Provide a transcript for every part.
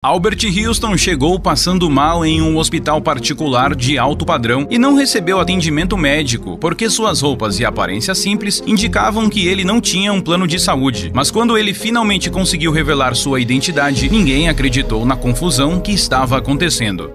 Albert Houston chegou passando mal em um hospital particular de alto padrão e não recebeu atendimento médico porque suas roupas e aparência simples indicavam que ele não tinha um plano de saúde. Mas quando ele finalmente conseguiu revelar sua identidade, ninguém acreditou na confusão que estava acontecendo.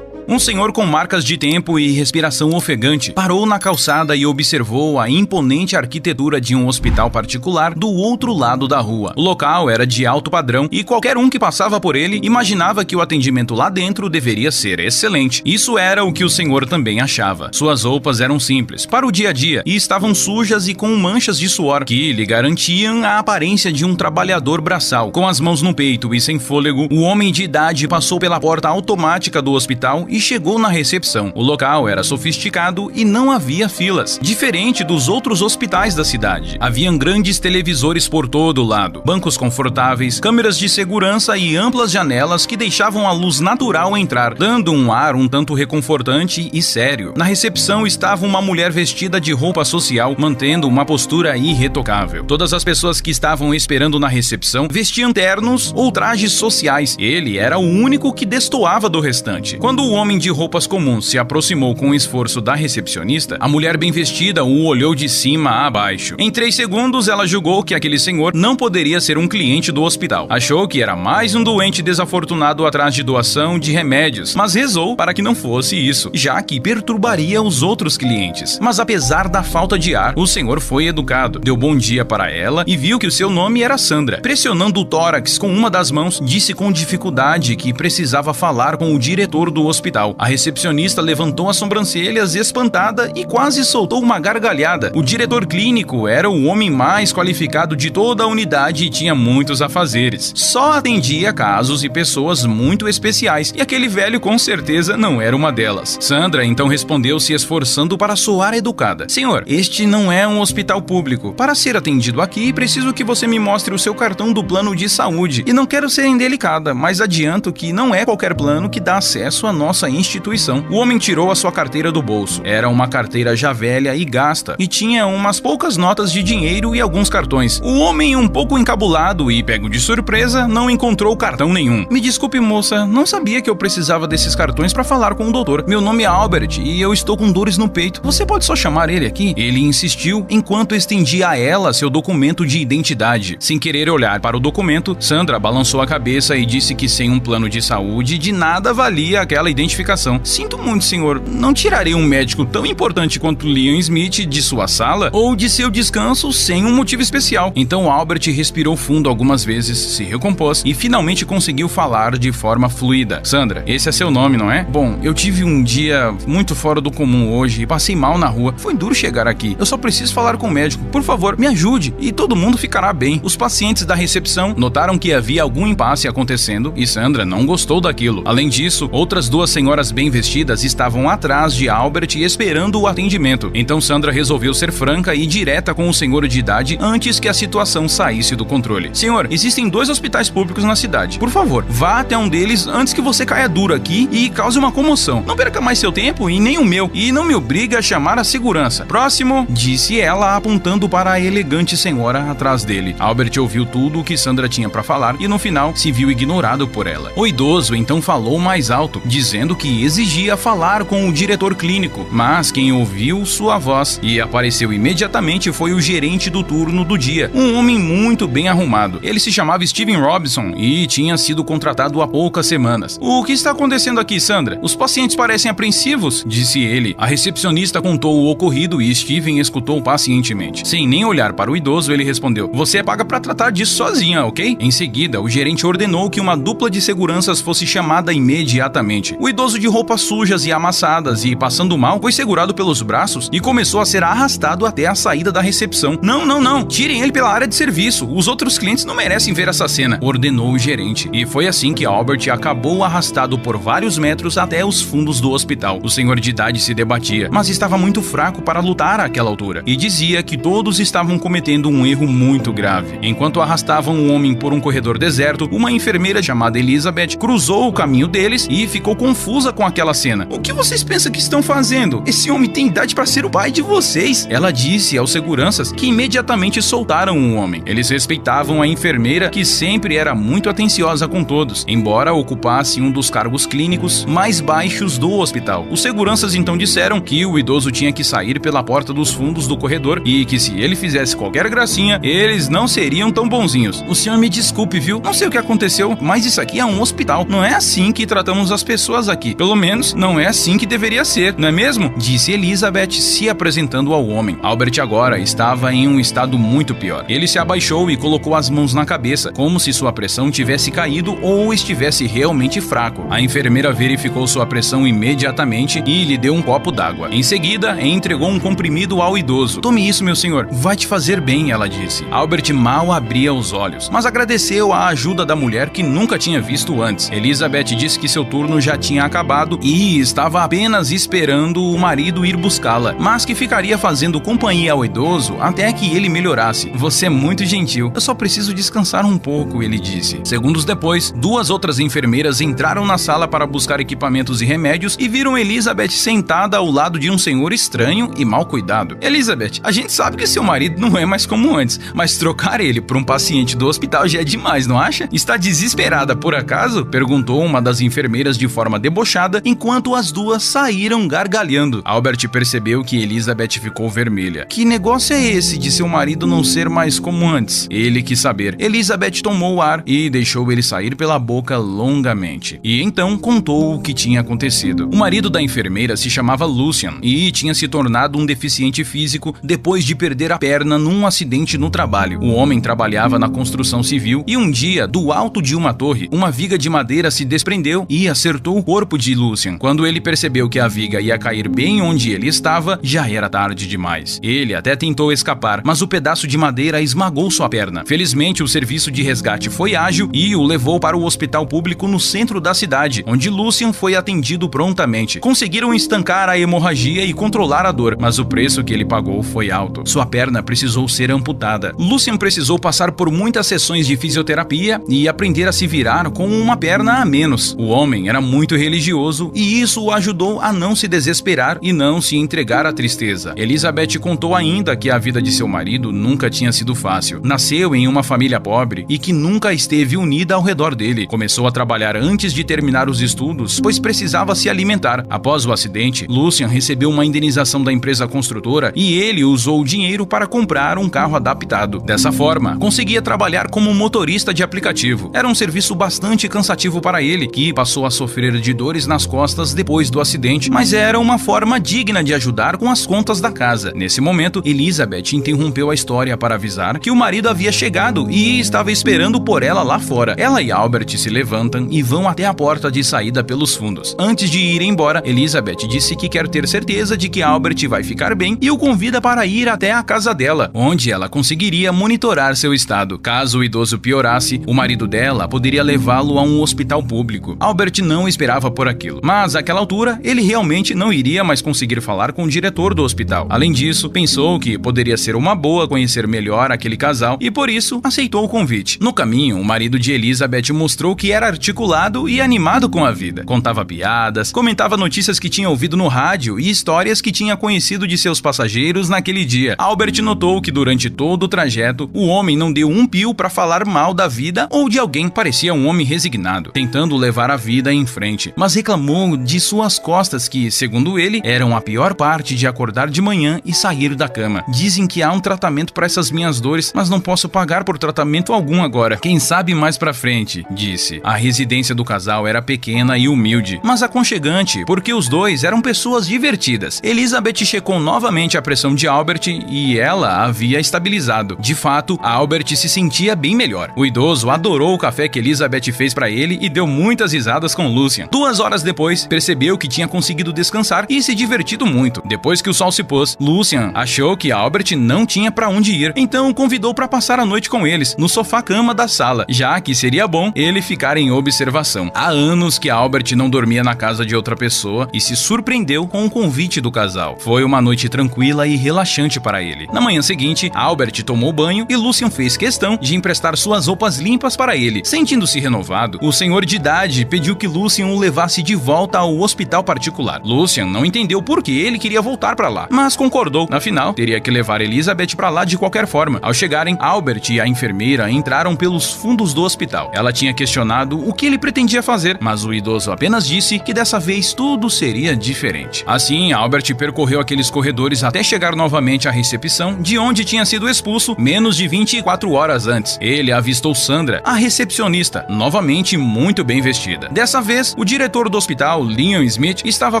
Um senhor com marcas de tempo e respiração ofegante parou na calçada e observou a imponente arquitetura de um hospital particular do outro lado da rua. O local era de alto padrão e qualquer um que passava por ele imaginava que o atendimento lá dentro deveria ser excelente. Isso era o que o senhor também achava. Suas roupas eram simples, para o dia a dia, e estavam sujas e com manchas de suor, que lhe garantiam a aparência de um trabalhador braçal. Com as mãos no peito e sem fôlego, o homem de idade passou pela porta automática do hospital e chegou na recepção. O local era sofisticado e não havia filas, diferente dos outros hospitais da cidade. Haviam grandes televisores por todo lado, bancos confortáveis, câmeras de segurança e amplas janelas que deixavam a luz natural entrar, dando um ar um tanto reconfortante e sério. Na recepção estava uma mulher vestida de roupa social, mantendo uma postura irretocável. Todas as pessoas que estavam esperando na recepção vestiam ternos ou trajes sociais. Ele era o único que destoava do restante. Quando o homem de roupas comuns se aproximou com o esforço da recepcionista, a mulher bem vestida o olhou de cima a baixo. Em 3 segundos, ela julgou que aquele senhor não poderia ser um cliente do hospital. Achou que era mais um doente desafortunado atrás de doação de remédios, mas rezou para que não fosse isso, já que perturbaria os outros clientes. Mas apesar da falta de ar, o senhor foi educado, deu bom dia para ela e viu que o seu nome era Sandra. Pressionando o tórax com uma das mãos, disse com dificuldade que precisava falar com o diretor do hospital. A recepcionista levantou as sobrancelhas espantada e quase soltou uma gargalhada. O diretor clínico era o homem mais qualificado de toda a unidade e tinha muitos afazeres. Só atendia casos e pessoas muito especiais, e aquele velho com certeza não era uma delas. Sandra então respondeu se esforçando para soar educada. Senhor, este não é um hospital público. Para ser atendido aqui, preciso que você me mostre o seu cartão do plano de saúde. E não quero ser indelicada, mas adianto que não é qualquer plano que dá acesso à nossa instituição. O homem tirou a sua carteira do bolso. Era uma carteira já velha e gasta, e tinha umas poucas notas de dinheiro e alguns cartões. O homem, um pouco encabulado e pego de surpresa, não encontrou cartão nenhum. Me desculpe, moça, não sabia que eu precisava desses cartões para falar com o doutor. Meu nome é Albert e eu estou com dores no peito. Você pode só chamar ele aqui? Ele insistiu enquanto estendia a ela seu documento de identidade. Sem querer olhar para o documento, Sandra balançou a cabeça e disse que sem um plano de saúde, de nada valia aquela identificação. Sinto muito, senhor, não tirarei um médico tão importante quanto Leon Smith de sua sala ou de seu descanso sem um motivo especial. Então Albert respirou fundo algumas vezes, se recompôs e finalmente conseguiu falar de forma fluida. Sandra, esse é seu nome, não é? Bom, eu tive um dia muito fora do comum hoje e passei mal na rua. Foi duro chegar aqui. Eu só preciso falar com o médico. Por favor, me ajude e todo mundo ficará bem. Os pacientes da recepção notaram que havia algum impasse acontecendo e Sandra não gostou daquilo. Além disso, outras 2 senhoras bem vestidas estavam atrás de Albert esperando o atendimento. Então Sandra resolveu ser franca e direta com o senhor de idade antes que a situação saísse do controle. Senhor, existem 2 hospitais públicos na cidade. Por favor, vá até um deles antes que você caia duro aqui e cause uma comoção. Não perca mais seu tempo e nem o meu. E não me obrigue a chamar a segurança. Próximo, disse ela apontando para a elegante senhora atrás dele. Albert ouviu tudo o que Sandra tinha para falar e no final se viu ignorado por ela. O idoso então falou mais alto, dizendo que exigia falar com o diretor clínico, mas quem ouviu sua voz e apareceu imediatamente foi o gerente do turno do dia, um homem muito bem arrumado. Ele se chamava Steven Robinson e tinha sido contratado há poucas semanas. O que está acontecendo aqui, Sandra? Os pacientes parecem apreensivos, disse ele. A recepcionista contou o ocorrido e Steven escutou pacientemente. Sem nem olhar para o idoso, ele respondeu: você é paga para tratar disso sozinha, ok? Em seguida, o gerente ordenou que uma dupla de seguranças fosse chamada imediatamente. O idoso de roupas sujas e amassadas e passando mal foi segurado pelos braços e começou a ser arrastado até a saída da recepção. Não, tirem ele pela área de serviço. Os outros clientes não merecem ver essa cena, ordenou o gerente. E foi assim que Albert acabou arrastado por vários metros até os fundos do hospital. O senhor de idade se debatia, mas estava muito fraco para lutar àquela altura e dizia que todos estavam cometendo um erro muito grave. Enquanto arrastavam o homem por um corredor deserto, uma enfermeira chamada Elizabeth cruzou o caminho deles e ficou confusa confusa com aquela cena. O que vocês pensam que estão fazendo? Esse homem tem idade para ser o pai de vocês. Ela disse aos seguranças, que imediatamente soltaram o homem. Eles respeitavam a enfermeira, que sempre era muito atenciosa com todos, embora ocupasse um dos cargos clínicos mais baixos do hospital. Os seguranças então disseram que o idoso tinha que sair pela porta dos fundos do corredor e que se ele fizesse qualquer gracinha, eles não seriam tão bonzinhos. O senhor me desculpe, viu? Não sei o que aconteceu, mas isso aqui é um hospital. Não é assim que tratamos as pessoas aqui. Pelo menos, não é assim que deveria ser, não é mesmo? Disse Elizabeth, se apresentando ao homem. Albert agora estava em um estado muito pior. Ele se abaixou e colocou as mãos na cabeça, como se sua pressão tivesse caído ou estivesse realmente fraco. A enfermeira verificou sua pressão imediatamente e lhe deu um copo d'água. Em seguida, entregou um comprimido ao idoso. Tome isso, meu senhor. Vai te fazer bem, ela disse. Albert mal abria os olhos, mas agradeceu a ajuda da mulher que nunca tinha visto antes. Elizabeth disse que seu turno já tinha acabado e estava apenas esperando o marido ir buscá-la, mas que ficaria fazendo companhia ao idoso até que ele melhorasse. Você é muito gentil. Eu só preciso descansar um pouco, ele disse. Segundos depois, duas outras enfermeiras entraram na sala para buscar equipamentos e remédios e viram Elizabeth sentada ao lado de um senhor estranho e mal cuidado. Elizabeth, a gente sabe que seu marido não é mais como antes, mas trocar ele por um paciente do hospital já é demais, não acha? Está desesperada por acaso? Perguntou uma das enfermeiras de forma debochada, enquanto as duas saíram gargalhando. Albert percebeu que Elizabeth ficou vermelha. Que negócio é esse de seu marido não ser mais como antes? Ele quis saber. Elizabeth tomou o ar e deixou ele sair pela boca longamente. E então contou o que tinha acontecido. O marido da enfermeira se chamava Lucian e tinha se tornado um deficiente físico depois de perder a perna num acidente no trabalho. O homem trabalhava na construção civil e um dia, do alto de uma torre, uma viga de madeira se desprendeu e acertou o corpo de Lucian. Quando ele percebeu que a viga ia cair bem onde ele estava, já era tarde demais. Ele até tentou escapar, mas o pedaço de madeira esmagou sua perna. Felizmente, o serviço de resgate foi ágil e o levou para o hospital público no centro da cidade, onde Lucian foi atendido prontamente. Conseguiram estancar a hemorragia e controlar a dor, mas o preço que ele pagou foi alto. Sua perna precisou ser amputada. Lucian precisou passar por muitas sessões de fisioterapia e aprender a se virar com uma perna a menos. O homem era muito religioso e isso o ajudou a não se desesperar e não se entregar à tristeza. Elizabeth contou ainda que a vida de seu marido nunca tinha sido fácil. Nasceu em uma família pobre e que nunca esteve unida ao redor dele. Começou a trabalhar antes de terminar os estudos, pois precisava se alimentar. Após o acidente, Lucian recebeu uma indenização da empresa construtora e ele usou o dinheiro para comprar um carro adaptado. Dessa forma, conseguia trabalhar como motorista de aplicativo. Era um serviço bastante cansativo para ele, que passou a sofrer de dores nas costas depois do acidente, mas era uma forma digna de ajudar com as contas da casa. Nesse momento, Elizabeth interrompeu a história para avisar que o marido havia chegado e estava esperando por ela lá fora. Ela e Albert se levantam e vão até a porta de saída pelos fundos. Antes de ir embora, Elizabeth disse que quer ter certeza de que Albert vai ficar bem e o convida para ir até a casa dela, onde ela conseguiria monitorar seu estado. Caso o idoso piorasse, o marido dela poderia levá-lo a um hospital público. Albert não esperava por aquilo, mas àquela altura ele realmente não iria mais conseguir falar com o diretor do hospital. Além disso, pensou que poderia ser uma boa conhecer melhor aquele casal e por isso aceitou o convite. No caminho, o marido de Elizabeth mostrou que era articulado e animado com a vida. Contava piadas, comentava notícias que tinha ouvido no rádio e histórias que tinha conhecido de seus passageiros naquele dia. Albert notou que durante todo o trajeto, o homem não deu um pio para falar mal da vida ou de alguém. Parecia um homem resignado, tentando levar a vida em frente, mas reclamou de suas costas que, segundo ele, eram a pior parte de acordar de manhã e sair da cama. Dizem que há um tratamento para essas minhas dores, mas não posso pagar por tratamento algum agora. Quem sabe mais pra frente, disse. A residência do casal era pequena e humilde, mas aconchegante, porque os dois eram pessoas divertidas. Elizabeth checou novamente a pressão de Albert e ela havia estabilizado. De fato, Albert se sentia bem melhor. O idoso adorou o café que Elizabeth fez para ele e deu muitas risadas com Lucian. 2 horas depois, percebeu que tinha conseguido descansar e se divertido muito. Depois que o sol se pôs, Lucian achou que Albert não tinha para onde ir, então o convidou para passar a noite com eles, no sofá-cama da sala, já que seria bom ele ficar em observação. Há anos que Albert não dormia na casa de outra pessoa e se surpreendeu com o convite do casal. Foi uma noite tranquila e relaxante para ele. Na manhã seguinte, Albert tomou banho e Lucian fez questão de emprestar suas roupas limpas para ele. Sentindo-se renovado, o senhor de idade pediu que Lucian o levasse levasse de volta ao hospital particular. Lucian não entendeu por que ele queria voltar para lá, mas concordou. Afinal, teria que levar Elizabeth para lá de qualquer forma. Ao chegarem, Albert e a enfermeira entraram pelos fundos do hospital. Ela tinha questionado o que ele pretendia fazer, mas o idoso apenas disse que dessa vez tudo seria diferente. Assim, Albert percorreu aqueles corredores até chegar novamente à recepção, de onde tinha sido expulso menos de 24 horas antes. Ele avistou Sandra, a recepcionista, novamente muito bem vestida. Dessa vez, o diretor do hospital, Leon Smith, estava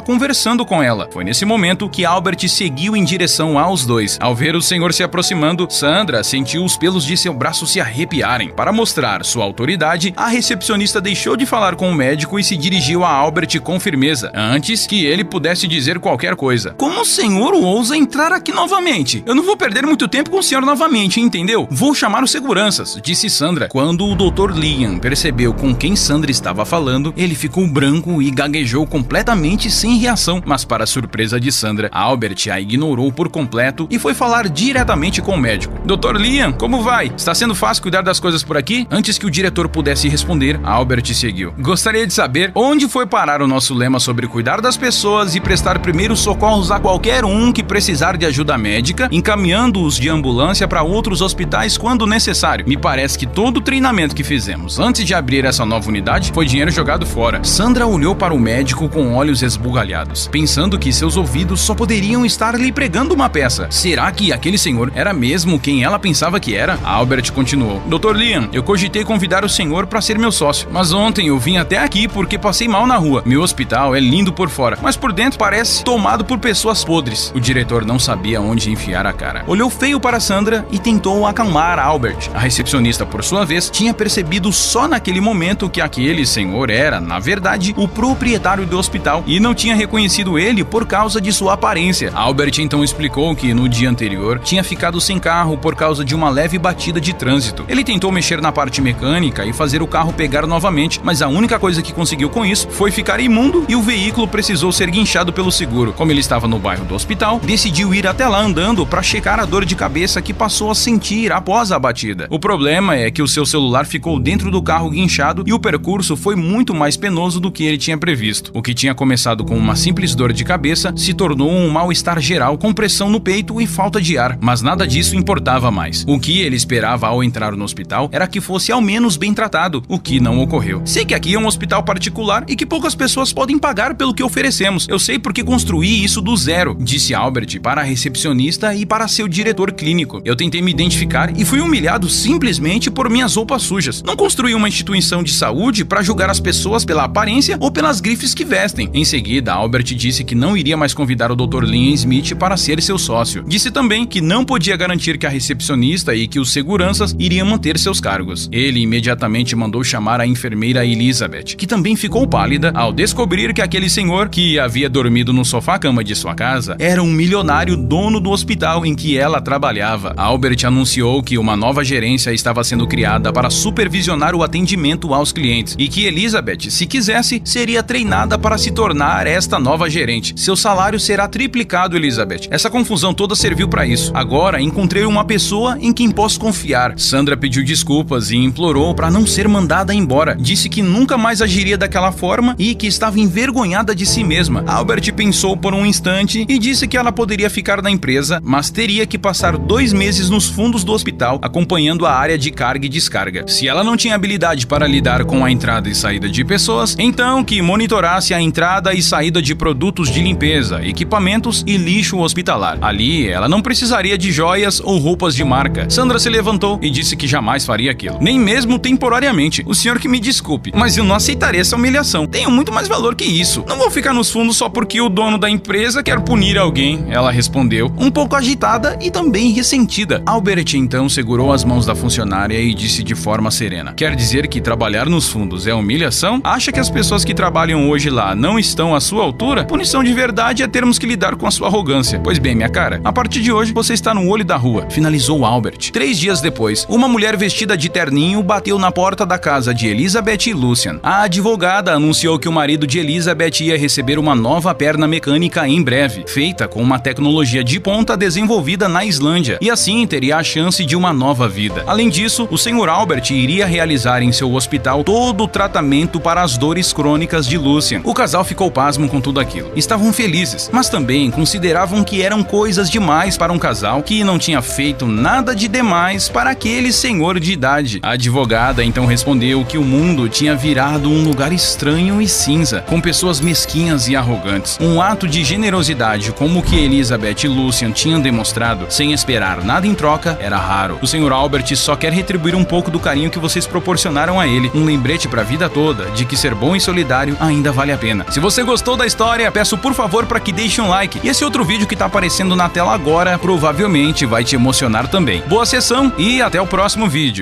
conversando com ela. Foi nesse momento que Albert seguiu em direção aos dois. Ao ver o senhor se aproximando, Sandra sentiu os pelos de seu braço se arrepiarem. Para mostrar sua autoridade, a recepcionista deixou de falar com o médico e se dirigiu a Albert com firmeza, antes que ele pudesse dizer qualquer coisa. Como o senhor ousa entrar aqui novamente? Eu não vou perder muito tempo com o senhor novamente, entendeu? Vou chamar os seguranças, disse Sandra. Quando o Dr. Liam percebeu com quem Sandra estava falando, ele ficou branco e gaguejou completamente sem reação, mas para surpresa de Sandra, Albert a ignorou por completo e foi falar diretamente com o médico. Dr. Liam, como vai? Está sendo fácil cuidar das coisas por aqui? Antes que o diretor pudesse responder, Albert seguiu. Gostaria de saber onde foi parar o nosso lema sobre cuidar das pessoas e prestar primeiros socorros a qualquer um que precisar de ajuda médica, encaminhando-os de ambulância para outros hospitais quando necessário. Me parece que todo o treinamento que fizemos antes de abrir essa nova unidade foi dinheiro jogado fora. Sandra olhou para o médico com olhos esbugalhados, pensando que seus ouvidos só poderiam estar lhe pregando uma peça. Será que aquele senhor era mesmo quem ela pensava que era? Albert continuou. Dr. Liam, eu cogitei convidar o senhor para ser meu sócio, mas ontem eu vim até aqui porque passei mal na rua. Meu hospital é lindo por fora, mas por dentro parece tomado por pessoas podres. O diretor não sabia onde enfiar a cara. Olhou feio para Sandra e tentou acalmar Albert. A recepcionista, por sua vez, tinha percebido só naquele momento que aquele senhor era, na verdade, o proprietário do hospital e não tinha reconhecido ele por causa de sua aparência. Albert então explicou que no dia anterior tinha ficado sem carro por causa de uma leve batida de trânsito. Ele tentou mexer na parte mecânica e fazer o carro pegar novamente, mas a única coisa que conseguiu com isso foi ficar imundo e o veículo precisou ser guinchado pelo seguro. Como ele estava no bairro do hospital, decidiu ir até lá andando para checar a dor de cabeça que passou a sentir após a batida. O problema é que o seu celular ficou dentro do carro guinchado e o percurso foi muito mais penoso do que ele tinha previsto. O que tinha começado com uma simples dor de cabeça se tornou um mal-estar geral com pressão no peito e falta de ar, mas nada disso importava mais. O que ele esperava ao entrar no hospital era que fosse ao menos bem tratado, o que não ocorreu. Sei que aqui é um hospital particular e que poucas pessoas podem pagar pelo que oferecemos. Eu sei porque construí isso do zero, disse Albert para a recepcionista e para seu diretor clínico. Eu tentei me identificar e fui humilhado simplesmente por minhas roupas sujas. Não construí uma instituição de saúde para julgar as pessoas pela aparência ou pelas grifes que vestem. Em seguida, Albert disse que não iria mais convidar o Dr. Liam Smith para ser seu sócio. Disse também que não podia garantir que a recepcionista e que os seguranças iriam manter seus cargos. Ele imediatamente mandou chamar a enfermeira Elizabeth, que também ficou pálida ao descobrir que aquele senhor, que havia dormido no sofá-cama de sua casa, era um milionário dono do hospital em que ela trabalhava. Albert anunciou que uma nova gerência estava sendo criada para supervisionar o atendimento aos clientes e que Elizabeth, se quisesse, seria treinada para se tornar esta nova gerente. Seu salário será triplicado, Elizabeth. Essa confusão toda serviu para isso. Agora encontrei uma pessoa em quem posso confiar. Sandra pediu desculpas e implorou para não ser mandada embora. Disse que nunca mais agiria daquela forma e que estava envergonhada de si mesma. Albert pensou por um instante e disse que ela poderia ficar na empresa, mas teria que passar 2 meses nos fundos do hospital, acompanhando a área de carga e descarga. Se ela não tinha habilidade para lidar com a entrada e saída de pessoas, então que monitorasse a entrada e saída de produtos de limpeza, equipamentos e lixo hospitalar. Ali, ela não precisaria de joias ou roupas de marca. Sandra se levantou e disse que jamais faria aquilo, nem mesmo temporariamente. O senhor que me desculpe, mas eu não aceitarei essa humilhação. Tenho muito mais valor que isso. Não vou ficar nos fundos só porque o dono da empresa quer punir alguém, ela respondeu, um pouco agitada e também ressentida. Albert então segurou as mãos da funcionária e disse de forma serena: quer dizer que trabalhar nos fundos é humilhação? Acha que as pessoas que trabalham hoje lá não estão à sua altura? Punição de verdade é termos que lidar com a sua arrogância. Pois bem, minha cara, a partir de hoje você está no olho da rua, finalizou Albert. 3 dias depois, uma mulher vestida de terninho bateu na porta da casa de Elizabeth e Lucian. A advogada anunciou que o marido de Elizabeth ia receber uma nova perna mecânica em breve, feita com uma tecnologia de ponta desenvolvida na Islândia, e assim teria a chance de uma nova vida. Além disso, o Sr. Albert iria realizar em seu hospital todo o tratamento para as dores crônicas crônicas de Lucian. O casal ficou pasmo com tudo aquilo. Estavam felizes, mas também consideravam que eram coisas demais para um casal que não tinha feito nada de demais para aquele senhor de idade. A advogada então respondeu que o mundo tinha virado um lugar estranho e cinza, com pessoas mesquinhas e arrogantes. Um ato de generosidade como o que Elizabeth e Lucian tinham demonstrado, sem esperar nada em troca, era raro. O Sr. Albert só quer retribuir um pouco do carinho que vocês proporcionaram a ele, um lembrete para a vida toda de que ser bom e solidário ainda vale a pena. Se você gostou da história, peço por favor para que deixe um like. E esse outro vídeo que tá aparecendo na tela agora provavelmente vai te emocionar também. Boa sessão e até o próximo vídeo.